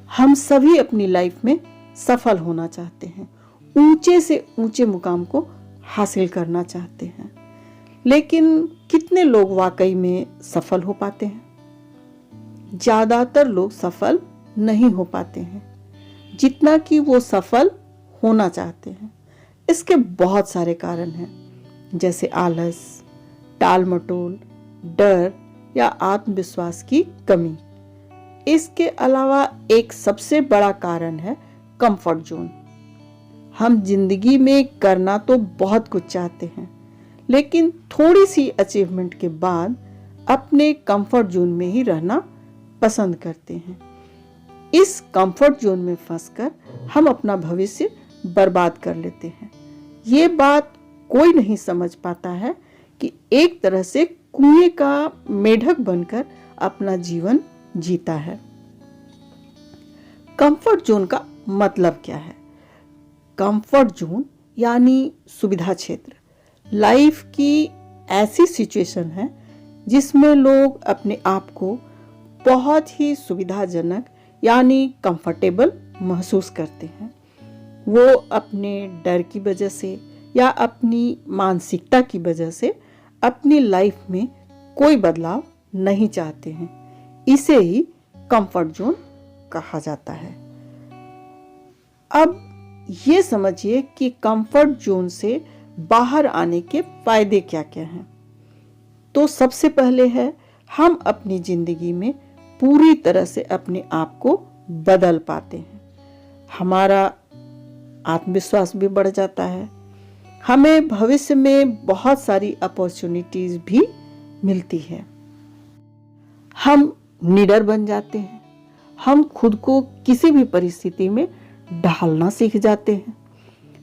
हम सभी अपनी लाइफ में सफल होना चाहते हैं, ऊंचे से ऊंचे मुकाम को हासिल करना चाहते हैं, लेकिन कितने लोग वाकई में सफल हो पाते हैं? ज्यादातर लोग सफल नहीं हो पाते हैं जितना कि वो सफल होना चाहते हैं। इसके बहुत सारे कारण हैं, जैसे आलस, टाल मटोल, डर या आत्मविश्वास की कमी। इसके अलावा एक सबसे बड़ा कारण है कंफर्ट जोन। हम जिंदगी में करना तो बहुत कुछ चाहते हैं, लेकिन थोड़ी सी अचीवमेंट के बाद अपने कंफर्ट जोन में ही रहना पसंद करते हैं। इस कंफर्ट जोन में फंसकर हम अपना भविष्य बर्बाद कर लेते हैं। ये बात कोई नहीं समझ पाता है कि एक तरह से कुएं का मेढक बनकर अपना जीवन जीता है। कंफर्ट जोन का मतलब क्या है? कंफर्ट जोन यानी सुविधा क्षेत्र, लाइफ की ऐसी सिचुएशन है जिसमें लोग अपने आप को बहुत ही सुविधाजनक यानी कंफर्टेबल महसूस करते हैं। वो अपने डर की वजह से या अपनी मानसिकता की वजह से अपनी लाइफ में कोई बदलाव नहीं चाहते हैं। इसे ही कंफर्ट जोन कहा जाता है। अब ये समझिए कि कंफर्ट जोन से बाहर आने के फायदे क्या क्या हैं। तो सबसे पहले है, हम अपनी जिंदगी में पूरी तरह से अपने आप को बदल पाते हैं। हमारा आत्मविश्वास भी बढ़ जाता है। हमें भविष्य में बहुत सारी अपॉर्चुनिटीज भी मिलती है। हम निडर बन जाते हैं। हम खुद को किसी भी परिस्थिति में ढालना सीख जाते हैं।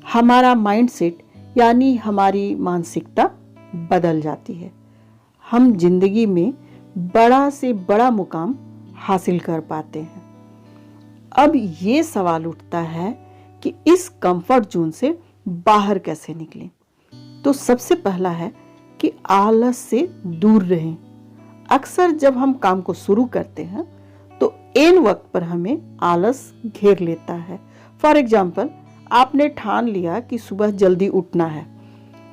हमारा माइंडसेट यानी हमारी मानसिकता बदल जाती है। हम जिंदगी में बड़ा से बड़ा मुकाम हासिल कर पाते हैं। अब ये सवाल उठता है कि इस कंफर्ट जोन से बाहर कैसे निकलें। तो सबसे पहला है कि आलस से दूर रहें। अक्सर जब हम काम को शुरू करते हैं तो ऐन वक्त पर हमें आलस घेर लेता है। फॉर एग्जाम्पल, आपने ठान लिया कि सुबह जल्दी उठना है,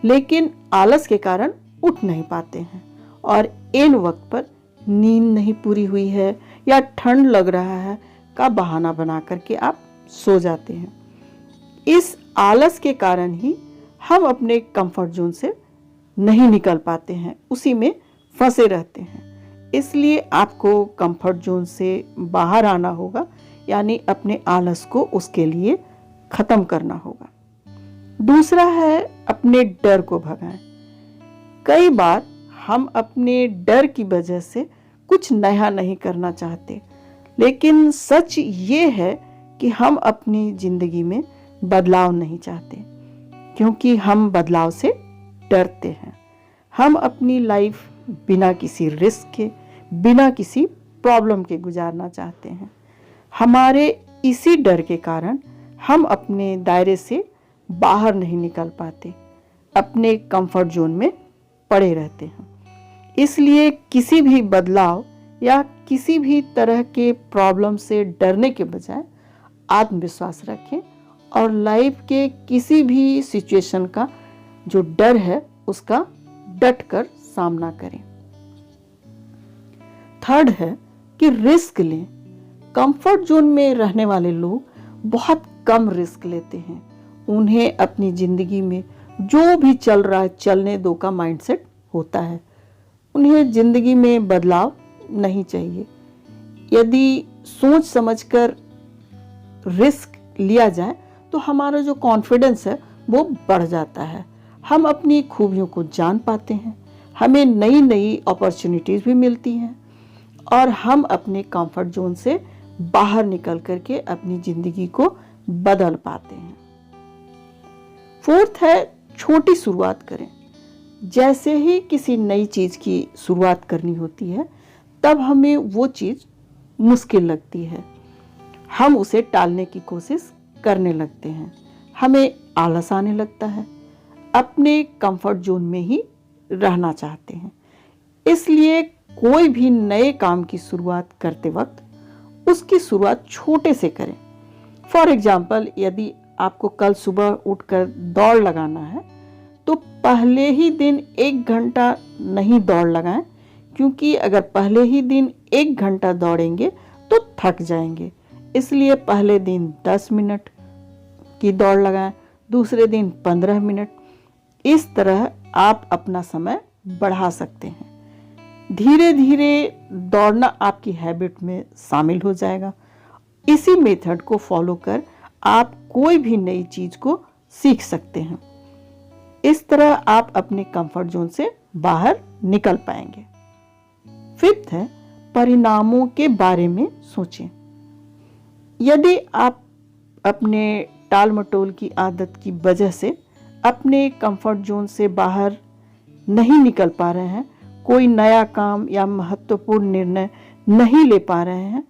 लेकिन आलस के कारण उठ नहीं पाते हैं और ऐन वक्त पर नींद नहीं पूरी हुई है या ठंड लग रहा है का बहाना बना करके आप सो जाते हैं। इस आलस के कारण ही हम अपने कंफर्ट जोन से नहीं निकल पाते हैं, उसी में फंसे रहते हैं। इसलिए आपको कंफर्ट जोन से बाहर आना होगा, यानी अपने आलस को उसके लिए खत्म करना होगा। दूसरा है, अपने डर को भगाएं। कई बार हम अपने डर की वजह से कुछ नया नहीं करना चाहते, लेकिन सच ये है कि हम अपनी जिंदगी में बदलाव नहीं चाहते, क्योंकि हम बदलाव से डरते हैं। हम अपनी लाइफ बिना किसी रिस्क के, बिना किसी प्रॉब्लम के गुजारना चाहते हैं। हमारे इसी डर के कारण हम अपने दायरे से बाहर नहीं निकल पाते, अपने कंफर्ट जोन में पड़े रहते हैं। इसलिए किसी भी बदलाव या किसी भी तरह के प्रॉब्लम से डरने के बजाय आत्मविश्वास रखें और लाइफ के किसी भी सिचुएशन का जो डर है उसका डट कर सामना करें। थर्ड है कि रिस्क लें। कंफर्ट जोन में रहने वाले लोग बहुत कम रिस्क लेते हैं। उन्हें अपनी जिंदगी में जो भी चल रहा है चलने दो का माइंडसेट होता है। उन्हें जिंदगी में बदलाव नहीं चाहिए। यदि सोच समझकर रिस्क लिया जाए तो हमारा जो कॉन्फिडेंस है वो बढ़ जाता है। हम अपनी खूबियों को जान पाते हैं, हमें नई नई अपॉर्चुनिटीज भी मिलती हैं और हम अपने कंफर्ट जोन से बाहर निकल करके अपनी जिंदगी को बदल पाते हैं। फोर्थ है, छोटी शुरुआत करें। जैसे ही किसी नई चीज की शुरुआत करनी होती है तब हमें वो चीज मुश्किल लगती है, हम उसे टालने की कोशिश करने लगते हैं, हमें आलस आने लगता है, अपने कंफर्ट जोन में ही रहना चाहते हैं। इसलिए कोई भी नए काम की शुरुआत करते वक्त उसकी शुरुआत छोटे से करें। फॉर एग्जाम्पल, यदि आपको कल सुबह उठकर दौड़ लगाना है तो पहले ही दिन 1 घंटा नहीं दौड़ लगाएं, क्योंकि अगर पहले ही दिन 1 घंटा दौड़ेंगे तो थक जाएंगे। इसलिए पहले दिन 10 मिनट की दौड़ लगाएं, दूसरे दिन 15 मिनट। इस तरह आप अपना समय बढ़ा सकते हैं। धीरे धीरे दौड़ना आपकी हैबिट में शामिल हो जाएगा। इसी मेथड को फॉलो कर आप कोई भी नई चीज को सीख सकते हैं। इस तरह आप अपने कंफर्ट जोन से बाहर निकल पाएंगे। 5th है, परिणामों के बारे में सोचें। यदि आप अपने टाल मटोल की आदत की वजह से अपने कंफर्ट जोन से बाहर नहीं निकल पा रहे हैं, कोई नया काम या महत्वपूर्ण निर्णय नहीं ले पा रहे हैं,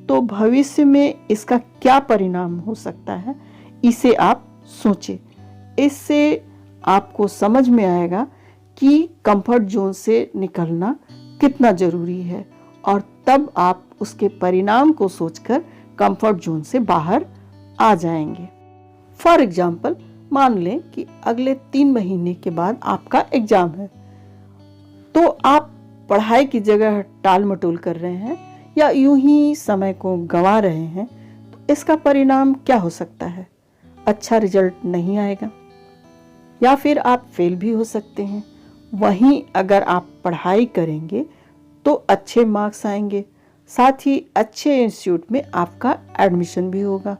तो भविष्य में इसका क्या परिणाम हो सकता है, इसे आप सोचें। इससे आपको समझ में आएगा कि कंफर्ट जोन से निकलना कितना जरूरी है, और तब आप उसके परिणाम को सोचकर कंफर्ट जोन से बाहर आ जाएंगे। फॉर एग्जाम्पल, मान लें कि अगले 3 महीने के बाद आपका एग्जाम है, तो आप पढ़ाई की जगह टाल मटोल कर रहे हैं या यूं ही समय को गंवा रहे हैं, तो इसका परिणाम क्या हो सकता है? अच्छा रिजल्ट नहीं आएगा, या फिर आप फेल भी हो सकते हैं। वहीं अगर आप पढ़ाई करेंगे तो अच्छे मार्क्स आएंगे, साथ ही अच्छे इंस्टीट्यूट में आपका एडमिशन भी होगा।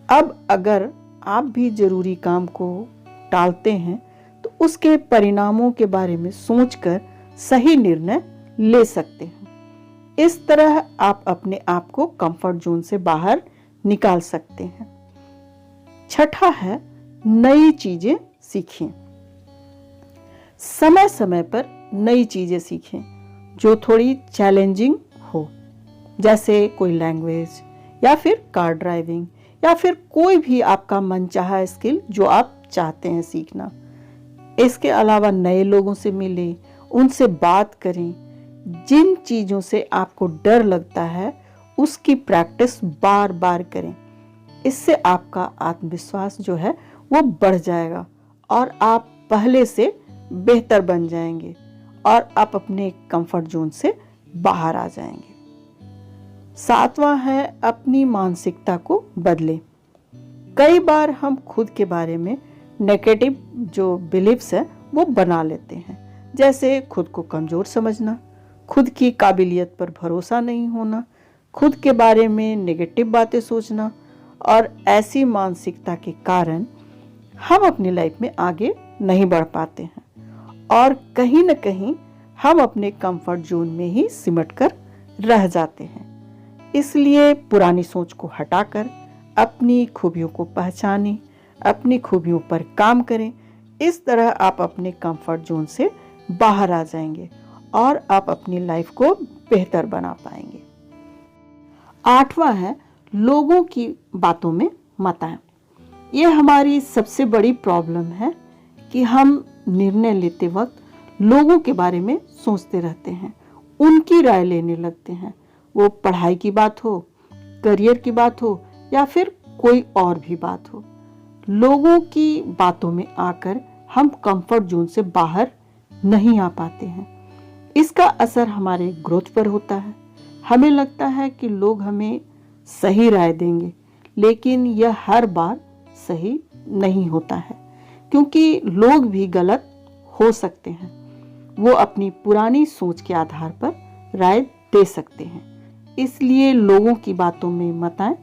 अब अगर आप भी जरूरी काम को टालते हैं तो उसके परिणामों के बारे में सोचकर सही निर्णय ले सकते हैं। इस तरह आप अपने आप को कंफर्ट जोन से बाहर निकाल सकते हैं। 6ठा है, नई चीजें सीखें। समय समय पर नई चीजें सीखें जो थोड़ी चैलेंजिंग हो, जैसे कोई लैंग्वेज या फिर कार ड्राइविंग या फिर कोई भी आपका मनचाहा स्किल जो आप चाहते हैं सीखना। इसके अलावा नए लोगों से मिलें, उनसे बात करें। जिन चीज़ों से आपको डर लगता है उसकी प्रैक्टिस बार बार करें। इससे आपका आत्मविश्वास जो है वो बढ़ जाएगा और आप पहले से बेहतर बन जाएंगे और आप अपने कंफर्ट जोन से बाहर आ जाएंगे। 7वां है, अपनी मानसिकता को बदलें। कई बार हम खुद के बारे में नेगेटिव जो बिलीफ्स है वो बना लेते हैं, जैसे खुद को कमजोर समझना, खुद की काबिलियत पर भरोसा नहीं होना, खुद के बारे में नेगेटिव बातें सोचना। और ऐसी मानसिकता के कारण हम अपनी लाइफ में आगे नहीं बढ़ पाते हैं और कहीं न कहीं हम अपने कंफर्ट जोन में ही सिमट कर रह जाते हैं। इसलिए पुरानी सोच को हटाकर अपनी खूबियों को पहचानें, अपनी खूबियों पर काम करें। इस तरह आप अपने कंफर्ट जोन से बाहर आ जाएंगे और आप अपनी लाइफ को बेहतर बना पाएंगे। 8वां है, लोगों की बातों में मत आएं। ये हमारी सबसे बड़ी प्रॉब्लम है कि हम निर्णय लेते वक्त लोगों के बारे में सोचते रहते हैं, उनकी राय लेने लगते हैं। वो पढ़ाई की बात हो, करियर की बात हो या फिर कोई और भी बात हो। लोगों की बातों में आकर हम कंफर्ट जोन से बाहर नहीं आ पाते हैं। इसका असर हमारे ग्रोथ पर होता है। हमें लगता है कि लोग हमें सही राय देंगे, लेकिन यह हर बार सही नहीं होता है, क्योंकि लोग भी गलत हो सकते हैं। वो अपनी पुरानी सोच के आधार पर राय दे सकते हैं। इसलिए लोगों की बातों में मत आएं।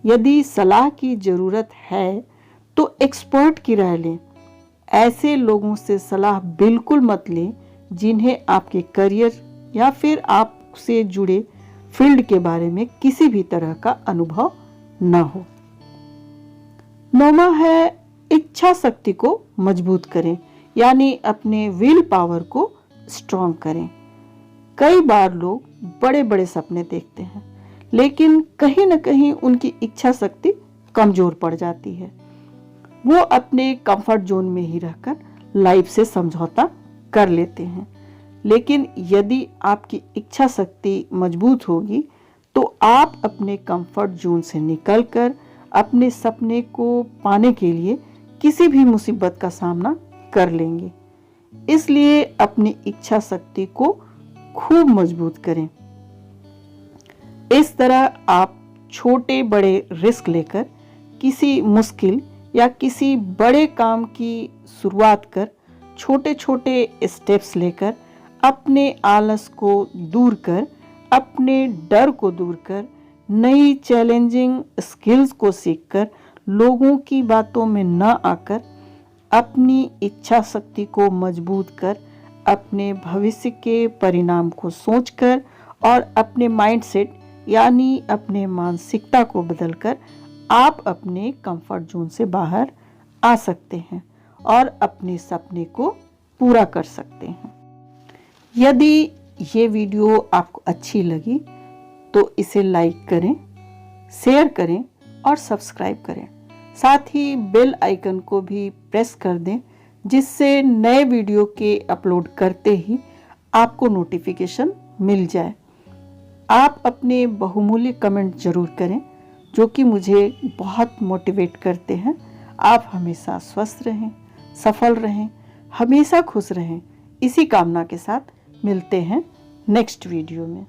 यदि सलाह की जरूरत है तो एक्सपर्ट की राय लें। ऐसे लोगों से सलाह बिल्कुल मत लें जिन्हें आपके करियर या फिर आपसे जुड़े फील्ड के बारे में किसी भी तरह का अनुभव न हो। 9वां है, इच्छा शक्ति को मजबूत करें, यानी अपने विल पावर को स्ट्रॉन्ग करें। कई बार लोग बड़े बड़े सपने देखते हैं, लेकिन कहीं न कहीं उनकी इच्छा शक्ति कमजोर पड़ जाती है। वो अपने कंफर्ट जोन में ही रहकर लाइफ से समझौता कर लेते हैं। लेकिन यदि आपकी इच्छा शक्ति मजबूत होगी तो आप अपने कंफर्ट जोन से निकलकर अपने सपने को पाने के लिए किसी भी मुसीबत का सामना कर लेंगे। इसलिए अपनी इच्छा शक्ति को खूब मजबूत करें। इस तरह आप छोटे बड़े रिस्क लेकर किसी मुश्किल या किसी बड़े काम की शुरुआत कर छोटे छोटे स्टेप्स लेकर अपने आलस को दूर कर, अपने डर को दूर कर, नई चैलेंजिंग स्किल्स को सीखकर, लोगों की बातों में न आकर, अपनी इच्छा शक्ति को मजबूत कर, अपने भविष्य के परिणाम को सोचकर और अपने माइंडसेट यानी अपने मानसिकता को बदलकर आप अपने कंफर्ट जोन से बाहर आ सकते हैं और अपने सपने को पूरा कर सकते हैं। यदि ये वीडियो आपको अच्छी लगी तो इसे लाइक करें, शेयर करें और सब्सक्राइब करें। साथ ही बेल आइकन को भी प्रेस कर दें, जिससे नए वीडियो के अपलोड करते ही आपको नोटिफिकेशन मिल जाए। आप अपने बहुमूल्य कमेंट जरूर करें, जो कि मुझे बहुत मोटिवेट करते हैं। आप हमेशा स्वस्थ रहें, सफल रहें, हमेशा खुश रहें। इसी कामना के साथ मिलते हैं नेक्स्ट वीडियो में।